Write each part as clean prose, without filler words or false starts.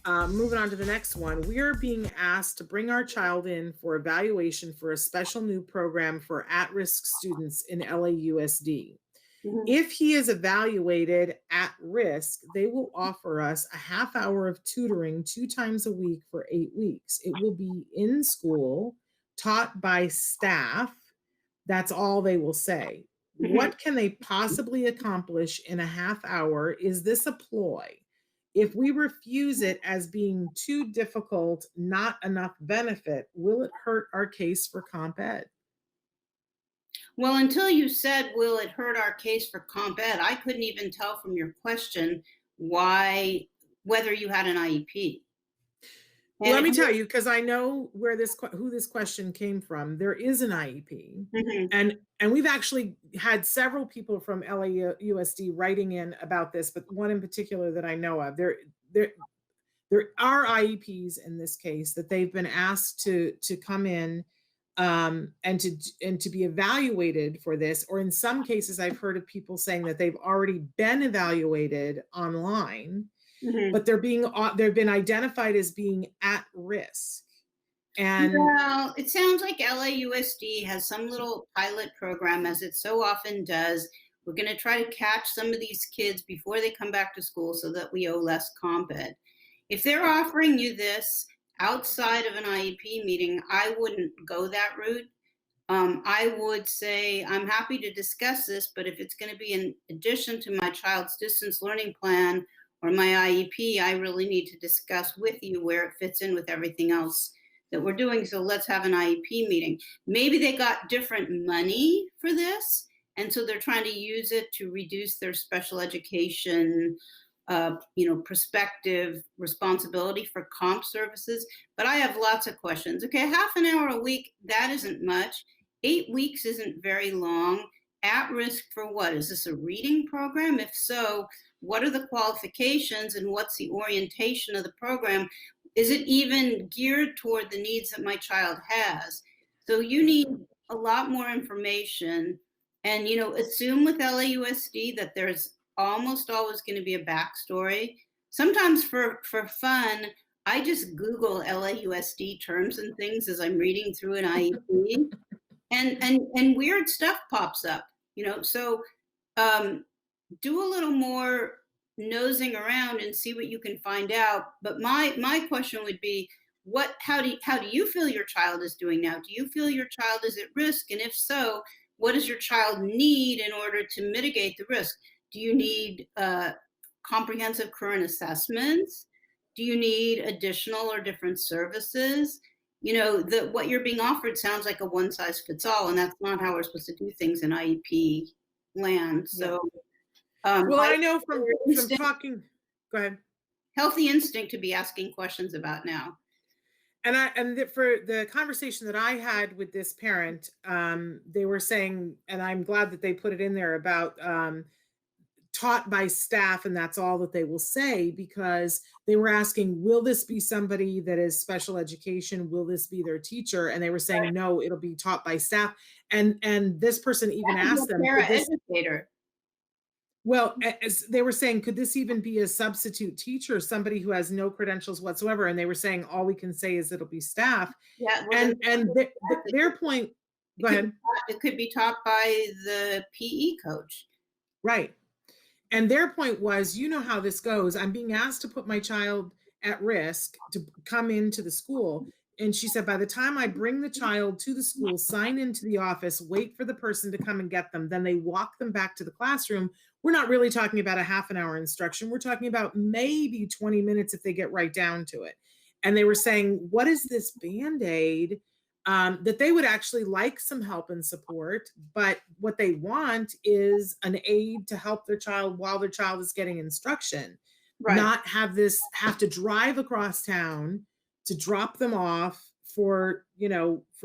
Moving on to the next one. We are being asked to bring our child in for evaluation for a special new program for at-risk students in LAUSD. Mhm. If he is evaluated at risk, they will offer us a half hour of tutoring 2 times a week for 8 weeks. It will be in school, taught by staff. That's all they will say. Mhm. What can they possibly accomplish in a half hour? Is this a ploy? If we refuse it as being too difficult, not enough benefit, will it hurt our case for comp ed? Well, until you said, will it hurt our case for comp ed? I couldn't even tell from your question why, whether you had an IEP. Well, And let if me tell you, you, because I know where who this question came from. There is an IEP, Mhm. and we've actually had several people from LAUSD writing in about this, but one in particular that I know of. There are IEPs in this case that they've been asked to come in and to be evaluated for this, or in some cases, I've heard of people saying that they've already been evaluated online, Mhm. but they've been identified as being at risk. And Well, it sounds like LAUSD has some little pilot program, as it so often does. We're going to try to catch some of these kids before they come back to school so that we owe less comp ed. If they're offering you this outside of an IEP meeting, I wouldn't go that route. I would say I'm happy to discuss this, but if it's going to be in addition to my child's distance learning plan or my IEP, I really need to discuss with you where it fits in with everything else that we're doing. So let's have an IEP meeting. Maybe they got different money for this, and so they're trying to use it to reduce their special education prospective responsibility for comp services. But I have lots of questions. Okay, half an hour a week, that isn't much. 8 weeks isn't very long. At risk for what? Is this a reading program? If so, what are the qualifications and what's the orientation of the program? Is it even geared toward the needs that my child has? So you need a lot more information. And assume with LAUSD that there's almost always going to be a backstory. Sometimes for fun, I just Google LAUSD terms and things as I'm reading through an IEP, and weird stuff pops up. So um, do a little more nosing around and see what you can find out. But my question would be, how do you feel your child is doing now? Do you feel your child is at risk? And if so, what does your child need in order to mitigate the risk? Do you need comprehensive current assessments? Do you need additional or different services? What you're being offered sounds like a one size fits all, and that's not how we're supposed to do things in IEP land. yeah. So Well, I I know from instinct, talking, go ahead. healthy instinct to be asking questions about now. For the conversation that I had with this parent, they were saying, and I'm glad that they put it in there about taught by staff, and that's all that they will say, because they were asking, will this be somebody that is special education? Will this be their teacher? And they were saying, Right. no, it'll be taught by staff. And this person even That could be asked a them, could this, para-educator. well, as they were saying, could this even be a substitute teacher, somebody who has no credentials whatsoever? And they were saying, all we can say is it'll be staff. Yeah, well, then And their point, it go could be ahead. taught, it could be taught by the PE coach. Right. And their point was, you know how this goes. I'm being asked to put my child at risk to come into the school. And she said, by the time I bring the child to the school, sign into the office, wait for the person to come and get them, then they walk them back to the classroom. We're not really talking about a half an hour instruction. We're talking about maybe 20 minutes if they get right down to it. And they were saying, what is this Band-Aid? That they would actually like some help and support, but what they want is an aid to help their child while their child is getting instruction, Right. not have to drive across town to drop them off for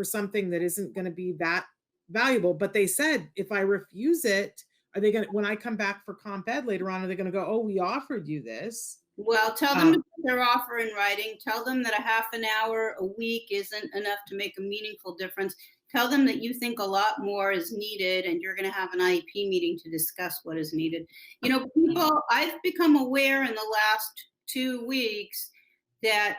something that isn't going to be that valuable. But they said, if I refuse it, are they going to, when I come back for comp ed later on, are they going to go, oh, we offered you this? Well, tell them to Um, put their offer in writing. Tell them that a half an hour a week isn't enough to make a meaningful difference. Tell them that you think a lot more is needed and you're going to have an IEP meeting to discuss what is needed. I've become aware in the last 2 weeks that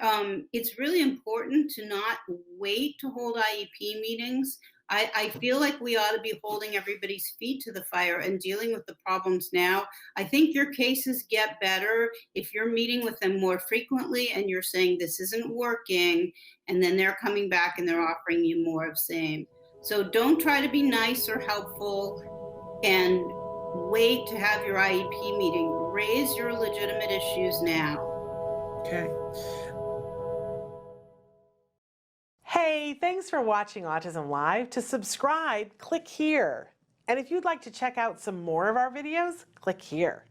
it's really important to not wait to hold IEP meetings. I feel like we ought to be holding everybody's feet to the fire and dealing with the problems now. I think your cases get better if you're meeting with them more frequently and you're saying this isn't working, and then they're coming back and they're offering you more of same. So don't try to be nice or helpful and wait to have your IEP meeting. Raise your legitimate issues now. Okay. Hey, thanks for watching Autism Live. To subscribe, click here. And if you'd like to check out some more of our videos, click here.